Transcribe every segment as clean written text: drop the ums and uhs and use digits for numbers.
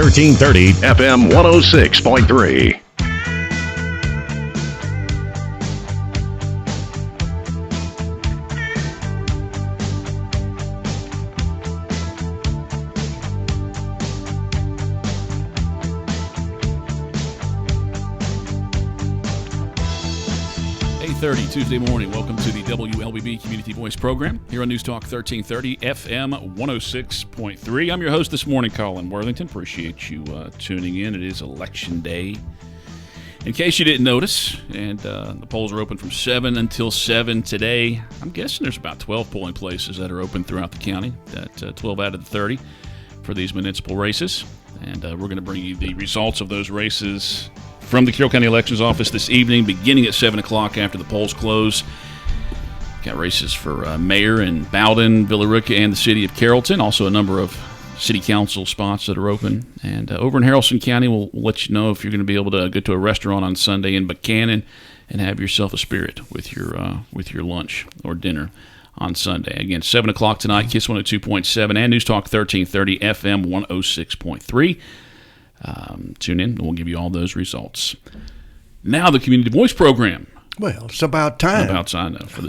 1330 FM 106.3. Tuesday morning. Welcome to the WLBB Community Voice Program here on News Talk 1330 FM 106.3. I'm your host this morning, Colin Worthington. Appreciate you tuning in. It is Election Day. In case you didn't notice, and the polls are open from 7 until 7 today. I'm guessing there's about 12 polling places that are open throughout the county, 12 out of the 30 for these municipal races. And we're going to bring you the results of those races from the Carroll County Elections Office this evening, beginning at 7 o'clock after the polls close. Got races for mayor in Bowden, Villa-Rica, and the city of Carrollton. Also a number of city council spots that are open. And over in Haralson County, we'll let you know if you're going to be able to go to a restaurant on Sunday in Buchanan and have yourself a spirit with your lunch or dinner on Sunday. Again, 7 o'clock tonight, KISS 102.7 and News Talk 1330 FM 106.3. Tune in, and we'll give you all those results. Now, the Community Voice Program. Well, it's about time. About time now for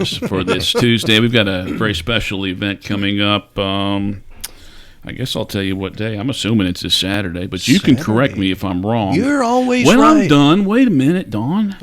this Tuesday. We've got a very special event coming up. I guess I'll tell you what day. I'm assuming it's this Saturday, but you can correct me if I'm wrong. You're always right. When right. I'm done, wait a minute, Dawn.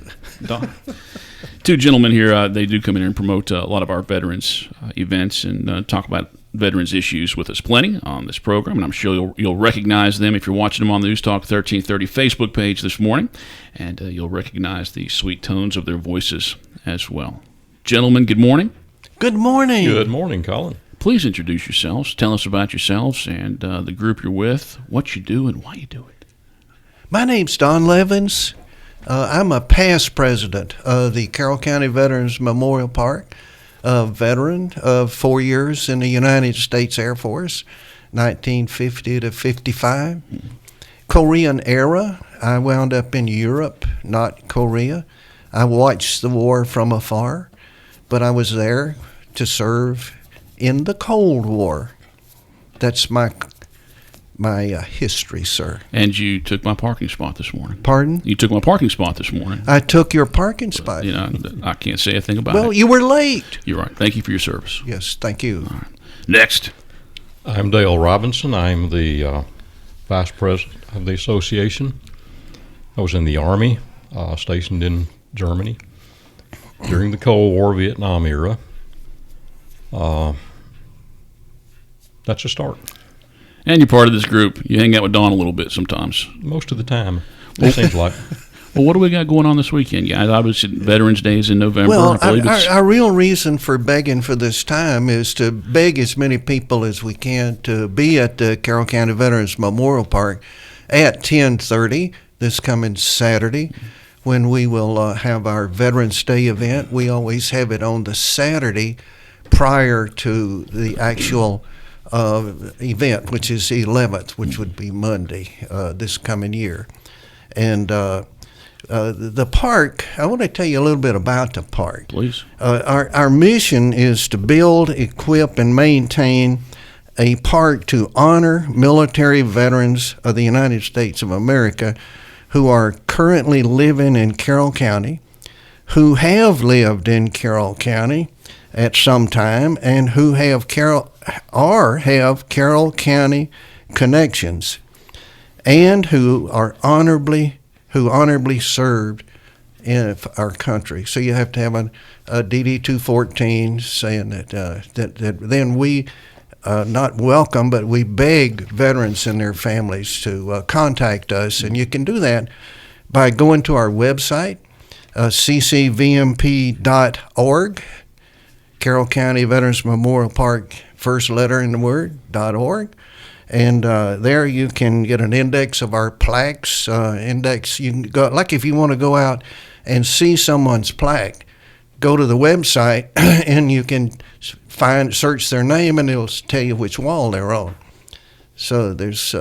Two gentlemen here, they do come in here and promote a lot of our veterans events and talk about veterans issues with us plenty on this program, and I'm sure you'll recognize them if you're watching them on the News Talk 1330 Facebook page this morning, and you'll recognize the sweet tones of their voices as well. Gentlemen, good morning. Good morning. Good morning, Colin. Please introduce yourselves. Tell us about yourselves and the group you're with, what you do, and why you do it. My name's Don Levans. I'm a past president of the Carroll County Veterans Memorial Park. A veteran of 4 years in the United States Air Force, 1950 to 55. Korean era, I wound up in Europe, not Korea. I watched the war from afar, but I was there to serve in the Cold War. That's my history, sir. And you took my parking spot this morning. Pardon? You took my parking spot this morning. I took your parking spot. You know, I can't say a thing about it. Well, you were late. You're right. Thank you for your service. Yes, thank you. All right. Next. I'm Dale Robinson. I'm the vice president of the association. I was in the Army, stationed in Germany during the Cold War, Vietnam era. That's a start. And you're part of this group. You hang out with Dawn a little bit sometimes. Most of the time, it seems like. Well, what do we got going on this weekend, guys? Obviously, Veterans Day is in November. Well, I believe our real reason for begging for this time is to beg as many people as we can to be at the Carroll County Veterans Memorial Park at 10:30 this coming Saturday, when we will have our Veterans Day event. We always have it on the Saturday prior to the actual event, which is the 11th, which would be Monday this coming year. And the park, I want to tell you a little bit about the park. Please. Our mission is to build, equip, and maintain a park to honor military veterans of the United States of America who are currently living in Carroll County, who have lived in Carroll County at some time, and who have Carroll County connections, and who honorably served in our country. So you have to have a DD 214 saying that then we not welcome, but we beg veterans and their families to contact us, and you can do that by going to our website, ccvmp.org. Carroll County Veterans Memorial Park, first letter in the word, .org. And there you can get an index of our plaques. You can go, like if you want to go out and see someone's plaque, go to the website and you can search their name, and it'll tell you which wall they're on. So there's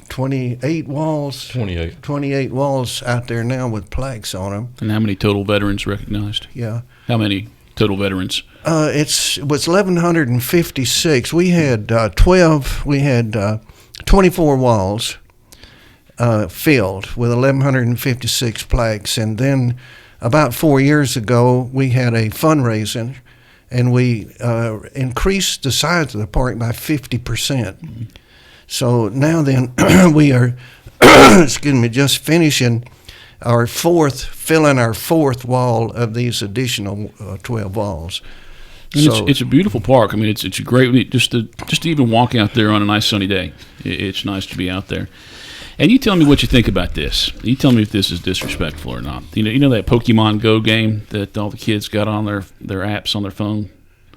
28 walls. 28 walls out there now with plaques on them. And how many total veterans recognized? Yeah. How many total veterans? It was 1,156. We had 12. We had 24 walls filled with 1,156 plaques. And then about 4 years ago, we had a fundraiser, and we increased the size of the park by 50%. So now then, we are, just finishing filling our fourth wall of these additional 12 walls. And it's a beautiful park. I mean, it's a great just to even walk out there on a nice sunny day. It's nice to be out there. And you tell me what you think about this. You tell me if this is disrespectful or not. You know that Pokemon Go game that all the kids got on their apps on their phone.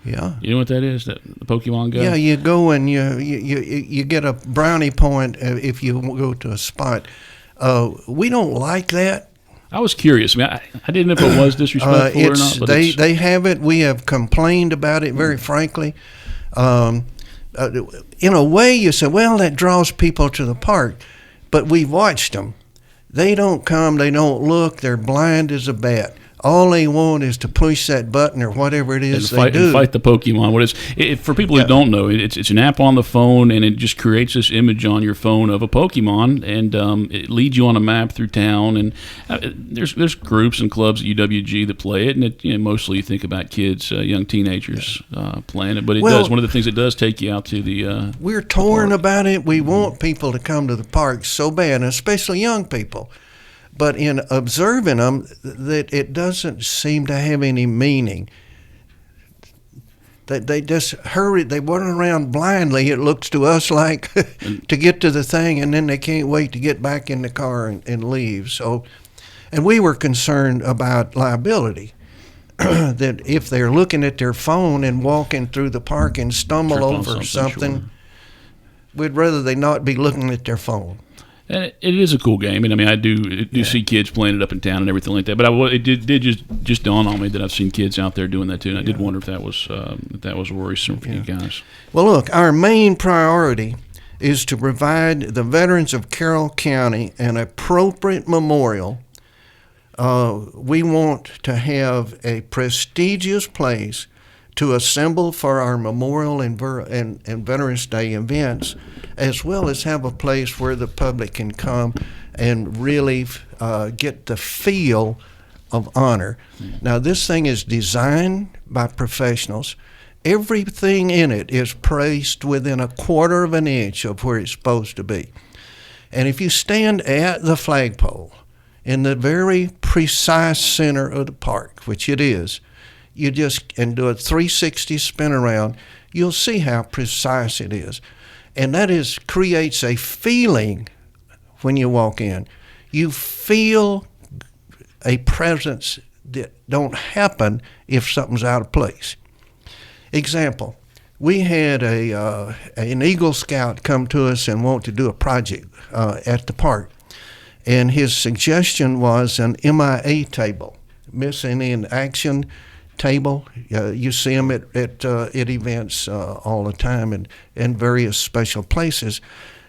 Yeah. You know what that is? The Pokemon Go. Yeah, you go and you get a brownie point if you go to a spot. We don't like that. I was curious. I mean, I didn't know if it was disrespectful or not. But they have it. We have complained about it very frankly. In a way, you say, well, that draws people to the park. But we've watched them. They don't come. They don't look. They're blind as a bat. All they want is to push that button or whatever it is they do. And fight the Pokemon. What is for people who don't know, it's an app on the phone, and it just creates this image on your phone of a Pokemon, and it leads you on a map through town. And there's groups and clubs at UWG that play it, and mostly you think about kids, young teenagers playing it. But does one of the things it does take you out to the. We're torn about it. We want people to come to the park so bad, especially young people. But in observing them, that it doesn't seem to have any meaning. That they just hurry, they run around blindly, it looks to us like, to get to the thing, and then they can't wait to get back in the car and leave. So, and we were concerned about liability. That if they're looking at their phone and walking through the park and stumble over something, we'd rather they not be looking at their phone. And it is a cool game, and I mean, I do see kids playing it up in town and everything like that. But it did just dawn on me that I've seen kids out there doing that too, and I did wonder if that was worrisome for you guys. Well, look, our main priority is to provide the veterans of Carroll County an appropriate memorial. We want to have a prestigious place to assemble for our Memorial and Veterans Day events, as well as have a place where the public can come and really get the feel of honor. Now, this thing is designed by professionals. Everything in it is placed within a quarter of an inch of where it's supposed to be. And if you stand at the flagpole in the very precise center of the park, which it is, you just and do a 360 spin around, you'll see how precise it is. And that creates a feeling when you walk in. You feel a presence that don't happen if something's out of place. Example, we had an Eagle Scout come to us and want to do a project at the park. And his suggestion was an MIA table, missing in action table. You see them at events all the time and in various special places.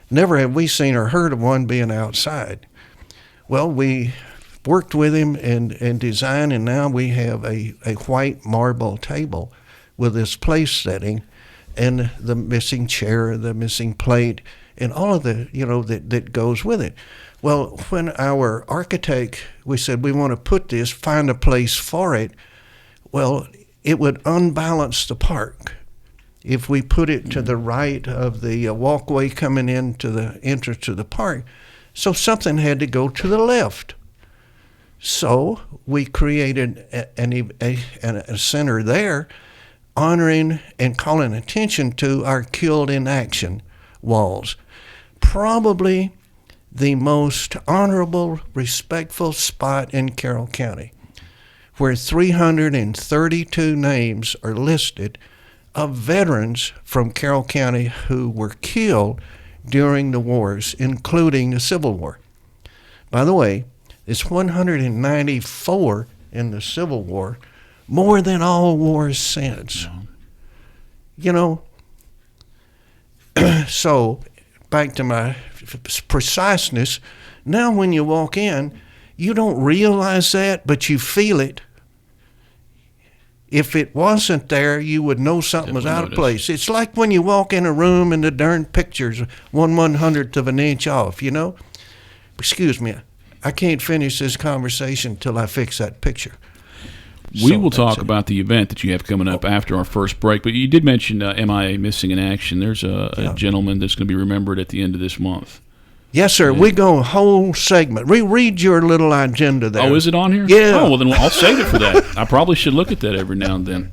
Never have we seen or heard of one being outside. Well, we worked with him and designed, and now we have a white marble table with this place setting and the missing chair, the missing plate, and all of the, that goes with it. Well, when our architect, we said we want to find a place for it, well, it would unbalance the park if we put it to the right of the walkway coming into the entrance to the park. So something had to go to the left. So we created a center there, honoring and calling attention to our Killed in Action walls. Probably the most honorable, respectful spot in Carroll County, where 332 names are listed of veterans from Carroll County who were killed during the wars, including the Civil War. By the way, it's 194 in the Civil War, more than all wars since. So, back to my preciseness, now when you walk in, you don't realize that, but you feel it. if it wasn't there, you would know something was out of Definitely place. It's like when you walk in a room and the darn picture's 1/100th of an inch off, you know? Excuse me, I can't finish this conversation till I fix that picture. We will talk about the event that you have coming up after our first break, but you did mention MIA Missing in Action. There's a gentleman that's going to be remembered at the end of this month. Yes, sir. We go a whole segment. Read your little agenda there. Oh, is it on here? Yeah. Oh, well, then I'll save it for that. I probably should look at that every now and then.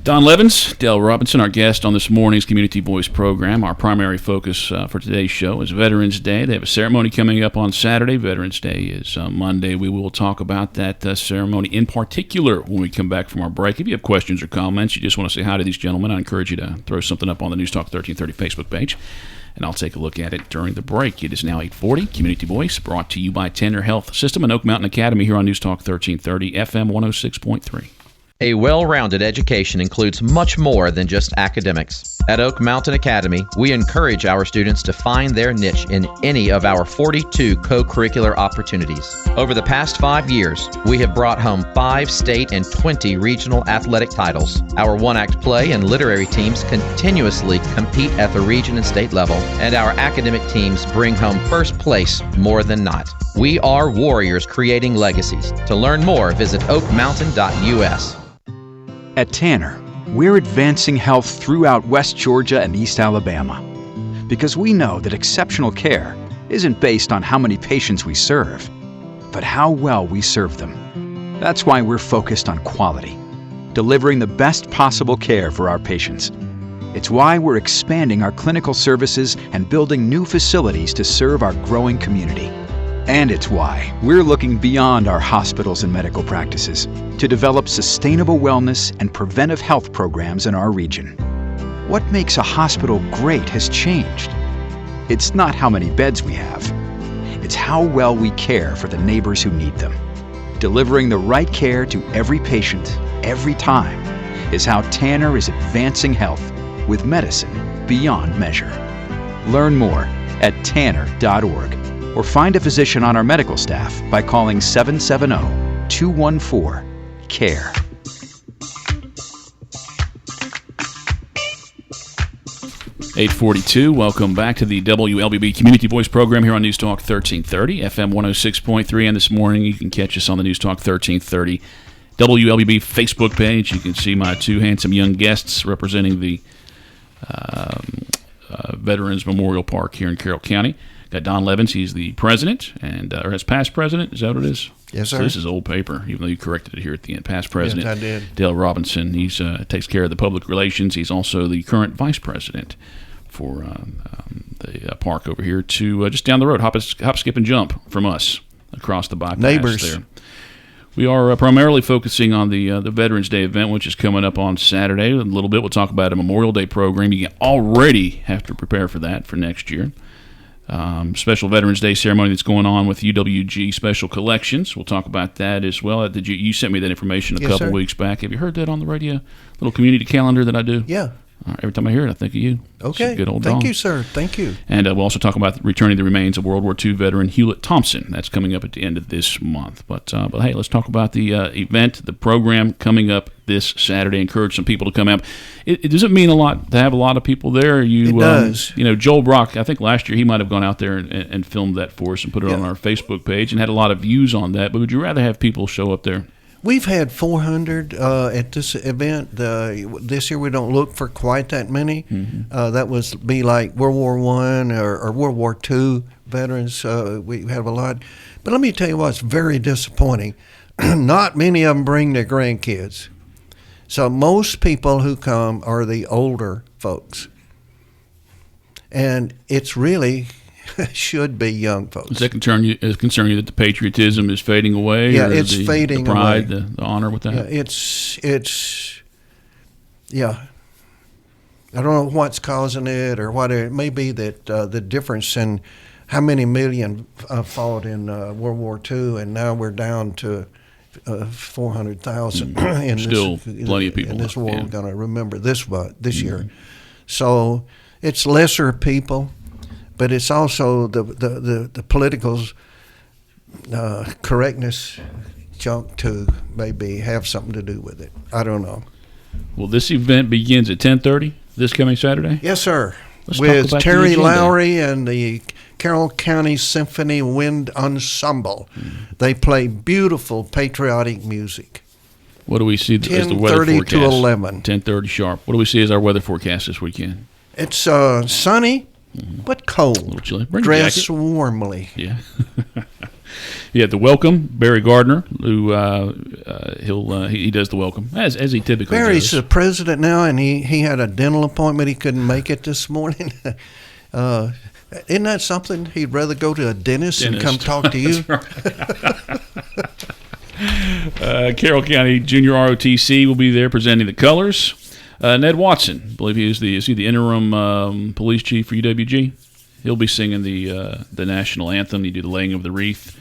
Don Levans, Dale Robinson, our guest on this morning's Community Voice program. Our primary focus for today's show is Veterans Day. They have a ceremony coming up on Saturday. Veterans Day is Monday. We will talk about that ceremony in particular when we come back from our break. If you have questions or comments, you just want to say hi to these gentlemen, I encourage you to throw something up on the News Talk 1330 Facebook page, and I'll take a look at it during the break. It is now 8:40. Community Voice brought to you by Tanner Health System and Oak Mountain Academy here on News Talk 1330 FM 106.3. A well-rounded education includes much more than just academics. At Oak Mountain Academy, we encourage our students to find their niche in any of our 42 co-curricular opportunities. Over the past 5 years, we have brought home 5 state and 20 regional athletic titles. Our one-act play and literary teams continuously compete at the region and state level, and our academic teams bring home first place more than not. We are warriors creating legacies. To learn more, visit oakmountain.us. At Tanner, we're advancing health throughout West Georgia and East Alabama because we know that exceptional care isn't based on how many patients we serve, but how well we serve them. That's why we're focused on quality, delivering the best possible care for our patients. It's why we're expanding our clinical services and building new facilities to serve our growing community. And it's why we're looking beyond our hospitals and medical practices to develop sustainable wellness and preventive health programs in our region. What makes a hospital great has changed. It's not how many beds we have. It's how well we care for the neighbors who need them. Delivering the right care to every patient, every time, is how Tanner is advancing health with medicine beyond measure. Learn more at tanner.org. or find a physician on our medical staff by calling 770-214-CARE. (8:42). Welcome back to the WLBB Community Voice program here on News Talk 1330, FM 106.3. And this morning you can catch us on the News Talk 1330 WLBB Facebook page. You can see my two handsome young guests representing the Veterans Memorial Park here in Carroll County. Got Don Levans, he's the president, and or as past president, is that what it is? Yes, sir. So this is old paper, even though you corrected it here at the end. Past president. Yes, I did. Dale Robinson, he's takes care of the public relations. He's also the current vice president for the park over here, to just down the road, hop, skip, and jump from us across the bypass. Neighbors. There. We are primarily focusing on the Veterans Day event, which is coming up on Saturday. A little bit, we'll talk about a Memorial Day program. You already have to prepare for that for next year. Special Veterans Day ceremony that's going on with UWG Special Collections. We'll talk about that as well. You sent me that information a couple weeks back. Have you heard that on the radio? Little community calendar that I do? Yeah. Every time I hear it, I think of you. Okay. Good old Thank Don. you, sir. Thank you. And we'll also talk about returning the remains of World War II veteran Hewlett Thompson. That's coming up at the end of this month. But hey, let's talk about the event, the program coming up this Saturday. Encourage some people to come out. It doesn't mean a lot to have a lot of people there. It does. Joel Brock, I think last year he might have gone out there and filmed that for us and put it on our Facebook page and had a lot of views on that. But would you rather have people show up there? We've had 400 at this event. This year we don't look for quite that many. Mm-hmm. That was be like World War I or World War II veterans. We have a lot. But let me tell you what's very disappointing. Not many of them bring their grandkids. So most people who come are the older folks. And it's really should be young folks. Does that concern you that the patriotism is fading away? Yeah, or it's fading the pride, away. The honor with that? Yeah, I don't know what's causing it or what it may be that the difference in how many million fought in World War II, and now we're down to 400,000. Still plenty of people in this world going to remember this year. So it's lesser people. But it's also the political correctness junk to maybe have something to do with it. I don't know. Well, this event begins at 10:30 this coming Saturday. Yes, sir. Let's talk With about the Terry agenda. Lowry and the Carroll County Symphony Wind Ensemble. They play beautiful patriotic music. What do we see as the weather 10:30 forecast? to 11. 10:30 sharp. What do we see as our weather forecast this weekend? It's sunny, but A little cold. chilly. Bring a Dress jacket. warmly. Yeah. Yeah, the welcome, Barry Gardner, who he does the welcome as he typically Barry's does. the president now, and he had a dental appointment. He couldn't make it this morning. Isn't that something? He'd rather go to a dentist and come talk to you. Carroll County Junior ROTC will be there presenting the colors. Ned Watson, I believe is he the interim police chief for UWG? He'll be singing the national anthem. He do the laying of the wreath.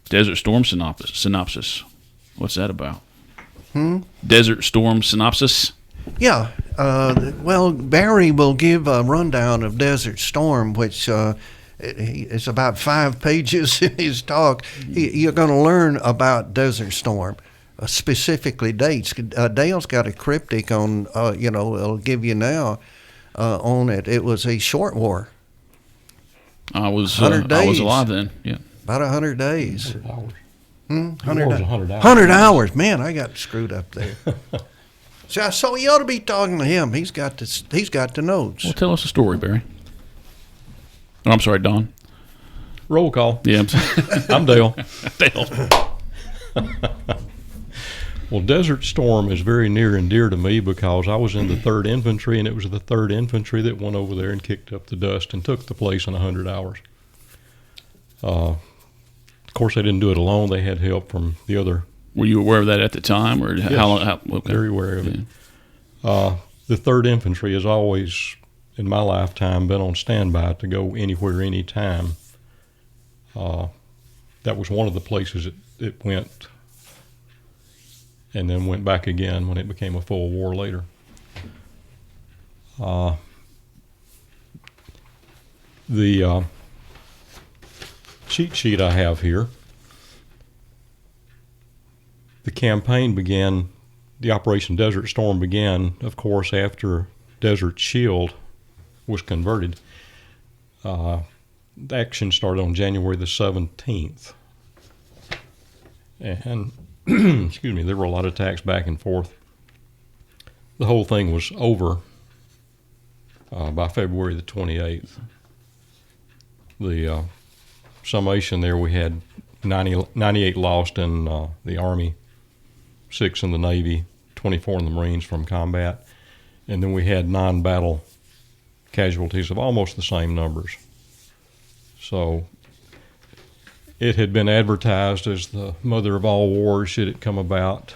Desert Storm synopsis. What's that about? Desert Storm synopsis. Yeah. Well, Barry will give a rundown of Desert Storm, which it's about 5 pages in his talk. You're going to learn about Desert Storm, specifically dates. Dale's got a cryptic on, it'll give you now on it. It was a short war. I was 100 days. alive then. Yeah. About 100 days. 100 hours. 100 was 100 hours. 100 hours. Man, I got screwed up there. So you ought to be talking to him. He's got the notes. Well, tell us a story, Barry. Oh, I'm sorry, Don. Roll call. Yeah, I'm Dale. Dale. Well, Desert Storm is very near and dear to me because I was in the 3rd Infantry, and it was the 3rd Infantry that went over there and kicked up the dust and took the place in 100 hours. Of course, they didn't do it alone. They had help from the other. Were you aware of that at the time, or Yes, how long? Okay. very aware of it. The 3rd Infantry has always, in my lifetime, been on standby to go anywhere, anytime. That was one of the places it went, and then went back again when it became a full war later. The cheat sheet I have here, the campaign began, the Operation Desert Storm began, of course, after Desert Shield was converted. The action started on January the 17th. And, excuse me, there were a lot of attacks back and forth. The whole thing was over by February the 28th. The summation there, we had 98 lost in the Army, 6 in the Navy, 24 in the Marines from combat, and then we had non-battle casualties of almost the same numbers. So it had been advertised as the mother of all wars should it come about.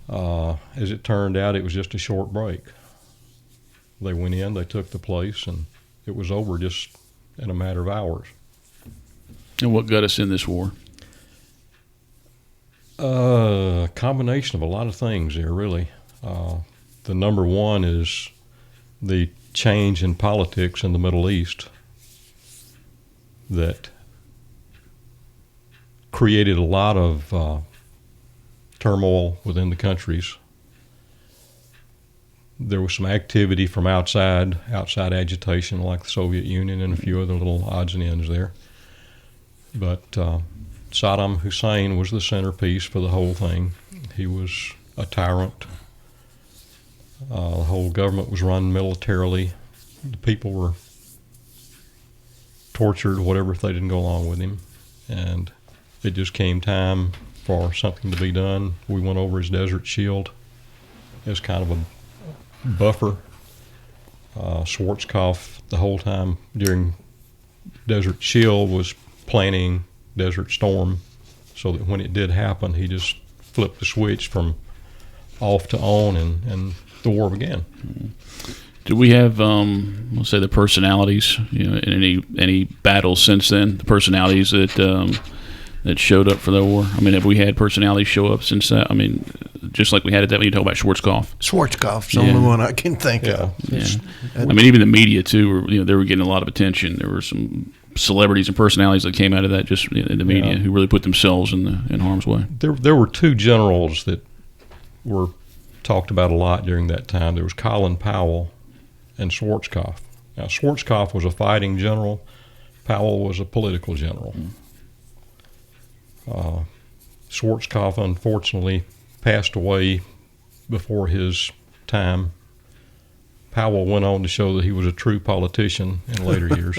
As it turned out, it was just a short break. They went in, they took the place, and it was over just in a matter of hours. And what got us in this war? A combination of a lot of things there, really. The number one is the change in politics in the Middle East that created a lot of turmoil within the countries. There was some activity from outside agitation like the Soviet Union and a few other little odds and ends there. But Saddam Hussein was the centerpiece for the whole thing. He was a tyrant. The whole government was run militarily. The people were tortured, whatever, if they didn't go along with him. And it just came time for something to be done. We went over his Desert Shield as kind of a buffer. Schwarzkopf, the whole time during Desert Shield, was planning Desert Storm so that when it did happen, he just flipped the switch from off to on, and the war began. Do we have, let's say, the personalities, in any battles since then? The personalities that showed up for the war. I mean, have we had personalities show up since that? I mean, just like we had at that when you talk about Schwarzkopf. Schwarzkopf's the only one I can think of. Yeah. I mean, even the media too. They were getting a lot of attention. There were some celebrities and personalities that came out of that, just in the media, who really put themselves in harm's way. There were two generals that were talked about a lot during that time. There was Colin Powell and Schwarzkopf. Now, Schwarzkopf was a fighting general. Powell was a political general. Schwarzkopf, unfortunately, passed away before his time. Powell went on to show that he was a true politician in later years.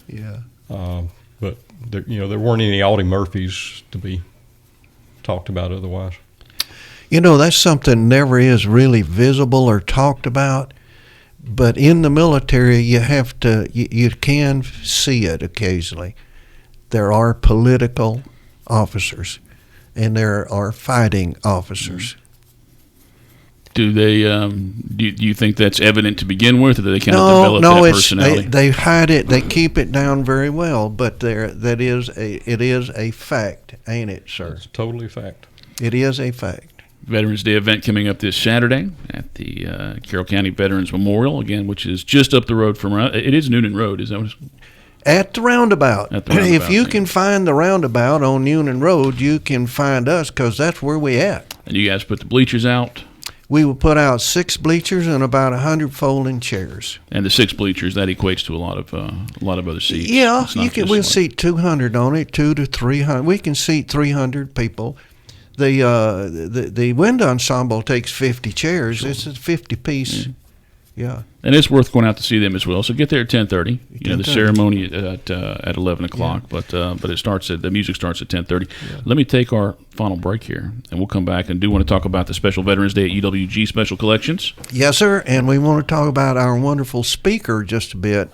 Yeah. But there weren't any Audie Murphys to be talked about otherwise. That's something never is really visible or talked about. But in the military, you have to, you can see it occasionally. There are political officers, and there are fighting officers. Do they? Do you think that's evident to begin with, or do they kind of develop that personality? They hide it. They keep it down very well. But it is a fact, ain't it, sir? It's totally a fact. It is a fact. Veterans Day event coming up this Saturday at the Carroll County Veterans Memorial, again, which is just up the road from. It is Noonan Road, is that what it's? At the roundabout. If you yeah. can find the roundabout on Noonan Road, you can find us, because that's where we at. And you guys put the bleachers out. We will put out 6 bleachers and about 100 folding chairs. And the 6 bleachers, that equates to a lot of other seats. Yeah, It's not just we'll like- seat 200 on it, 200 to 300. We can seat 300 people. The wind ensemble takes 50 chairs. Sure. It's a 50-piece. Yeah. And it's worth going out to see them as well. So get there at 10:30. The ceremony at 11 o'clock, but the music starts at 10:30. Yeah. Let me take our final break here, and we'll come back and do want to talk about the special Veterans Day at UWG Special Collections. Yes, sir. And we want to talk about our wonderful speaker just a bit.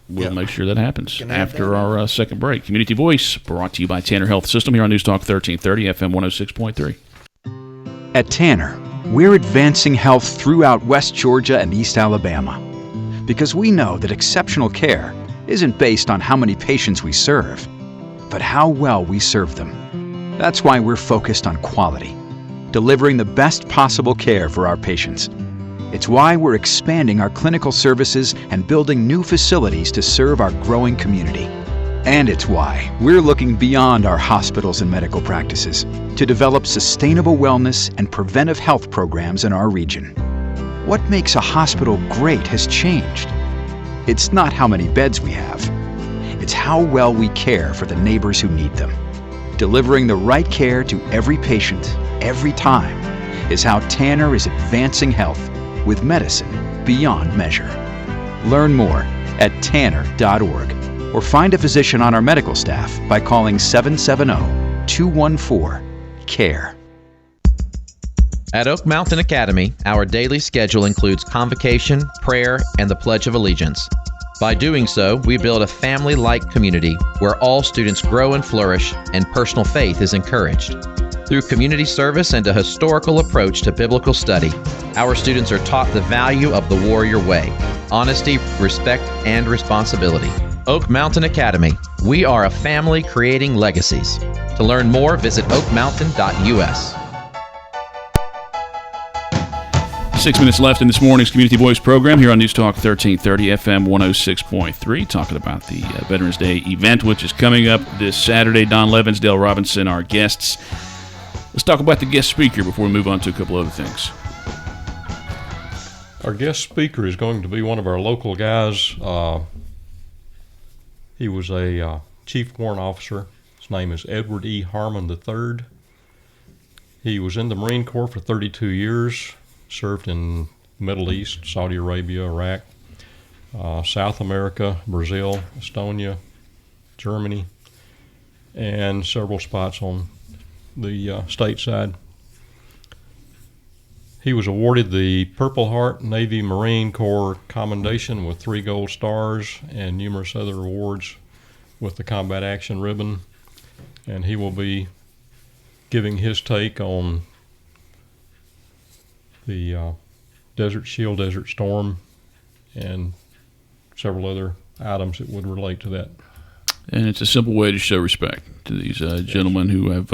We'll make sure that happens after our second break. Community Voice, brought to you by Tanner Health System here on News Talk 1330 FM 106.3. At Tanner, we're advancing health throughout West Georgia and East Alabama because we know that exceptional care isn't based on how many patients we serve, but how well we serve them. That's why we're focused on quality, delivering the best possible care for our patients. It's why we're expanding our clinical services and building new facilities to serve our growing community. And it's why we're looking beyond our hospitals and medical practices to develop sustainable wellness and preventive health programs in our region. What makes a hospital great has changed. It's not how many beds we have. It's how well we care for the neighbors who need them. Delivering the right care to every patient, every time, is how Tanner is advancing health with medicine beyond measure. Learn more at tanner.org. or find a physician on our medical staff by calling 770-214-CARE. At Oak Mountain Academy, our daily schedule includes convocation, prayer, and the Pledge of Allegiance. By doing so, we build a family-like community where all students grow and flourish and personal faith is encouraged. Through community service and a historical approach to biblical study, our students are taught the value of the warrior way, honesty, respect, and responsibility. Oak Mountain Academy. We are a family creating legacies. To learn more, visit oakmountain.us. 6 minutes left in this morning's Community Voice program here on News Talk 1330 FM 106.3, talking about the Veterans Day event, which is coming up this Saturday. Don Levans, Dale Robinson, our guests. Let's talk about the guest speaker before we move on to a couple other things. Our guest speaker is going to be one of our local guys. He was a chief warrant officer. His name is Edward E. Harmon III. He was in the Marine Corps for 32 years, served in the Middle East, Saudi Arabia, Iraq, South America, Brazil, Estonia, Germany, and several spots on the stateside. He was awarded the Purple Heart Navy Marine Corps Commendation with 3 gold stars and numerous other awards with the Combat Action Ribbon. And he will be giving his take on the Desert Shield, Desert Storm, and several other items that would relate to that. And it's a simple way to show respect to these gentlemen who have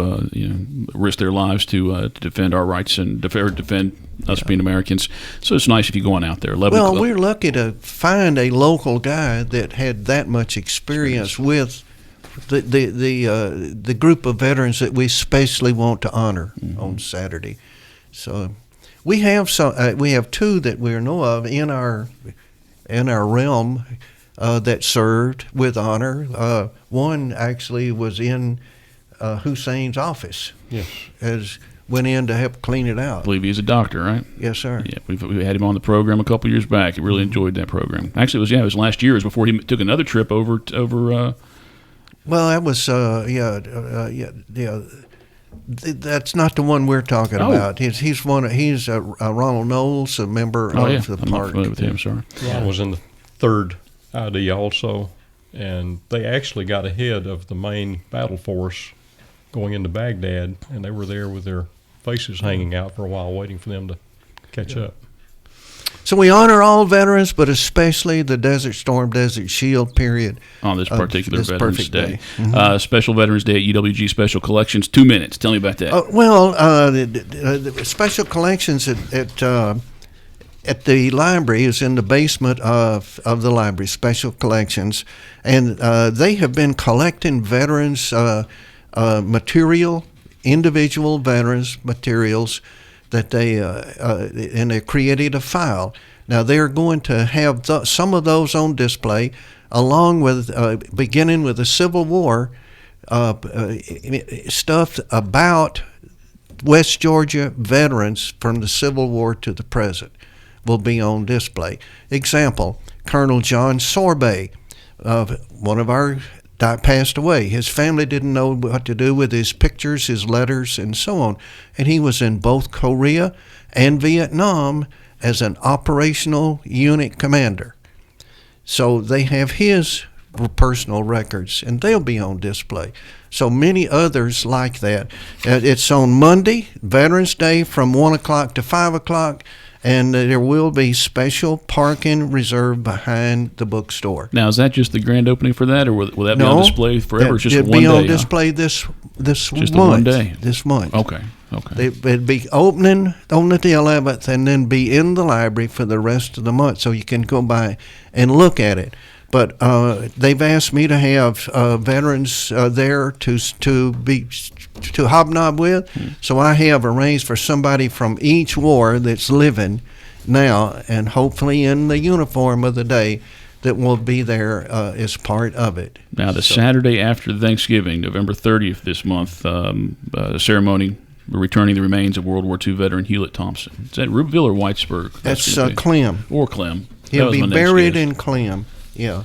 risked their lives to defend our rights and defend us being Americans. So it's nice if you're going out there. Well, we're lucky to find a local guy that had that much experience with the group of veterans that we especially want to honor on Saturday. So we have two that we know of in our realm that served with honor. One actually was in Hussein's office. Yes. Went in to help clean it out. I believe he's a doctor, right? Yes, sir. Yeah, we had him on the program a couple years back. He really enjoyed that program. Actually, it was last year. It was before he took another trip over. Well, that was that's not the one we're talking about. He's Ronald Knowles, a member of the I'm park. not familiar with him. Sorry. I was in the 3rd ID also, and they actually got ahead of the main battle force going into Baghdad, and they were there with their faces hanging out for a while, waiting for them to catch up. So we honor all veterans, but especially the Desert Storm, Desert Shield period. On this particular this Veterans perfect Day. day. Special Veterans Day at UWG Special Collections. 2 minutes. Tell me about that. The special collections at the library is in the basement of the library, Special Collections, and they have been collecting veterans material, individual veterans materials that and they created a file. Now they're going to have some of those on display, along with beginning with the Civil War stuff about West Georgia veterans from the Civil War to the present will be on display. Example: Colonel John Sorbet, one of our passed away. His family didn't know what to do with his pictures, his letters, and so on. And he was in both Korea and Vietnam as an operational unit commander. So they have his personal records, and they'll be on display. So many others like that. It's on Monday, Veterans Day, from 1 o'clock to 5 o'clock. And there will be special parking reserved behind the bookstore. Now, is that just the grand opening for that, or will that be on display forever? It's just it'll one be day. on display this just month. the one day. This month. Okay. It'd be opening on the 11th, and then be in the library for the rest of the month, so you can go by and look at it. But they've asked me to have veterans there to hobnob with. So I have arranged for somebody from each war that's living now, and hopefully in the uniform of the day, that will be there as part of it. Now, the Saturday after Thanksgiving, November 30th this month, a ceremony returning the remains of World War II veteran Hewlett Thompson. Is that Rubeville or Whitesburg? That's Clem. Or Clem. He'll be buried in Clem. Yeah.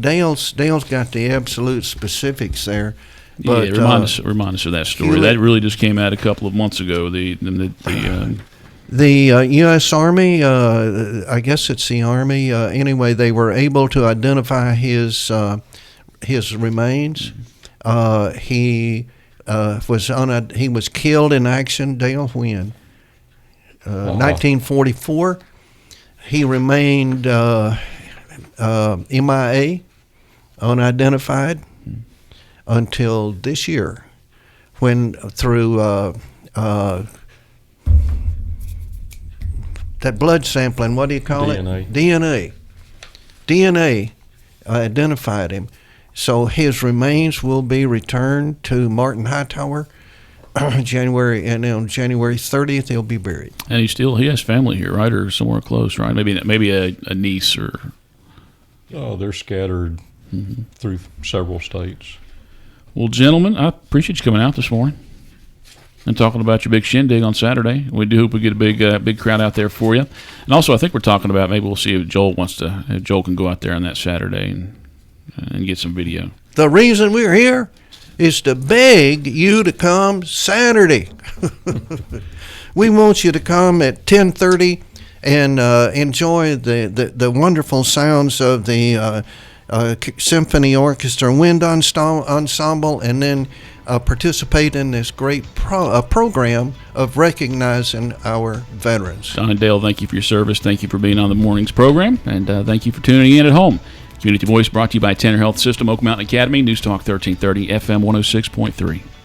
Dale's got the absolute specifics there. But, remind us of that story. Hewlett, that really just came out a couple of months ago. The U.S. Army, I guess it's the Army. Anyway, they were able to identify his remains. He was killed in action. Dale, when 1944. He remained MIA, unidentified, until this year, when through that blood sampling, what do you call it? DNA identified him. So his remains will be returned to Martin Hightower January, and on January 30th he'll be buried. And he has family here, right, or somewhere close, right? Maybe a niece or. Oh, they're scattered through several states. Well, gentlemen, I appreciate you coming out this morning and talking about your big shindig on Saturday. We do hope we get a big crowd out there for you. And also, I think we're talking about maybe we'll see if Joel can go out there on that Saturday and get some video. The reason we're here is to beg you to come Saturday. We want you to come at 10:30 and enjoy the wonderful sounds of the symphony orchestra and wind ensemble, and then participate in this great program of recognizing our veterans. Don and Dale, thank you for your service. Thank you for being on the morning's program, and thank you for tuning in at home. Community Voice brought to you by Tanner Health System, Oak Mountain Academy, News Talk 1330, FM 106.3.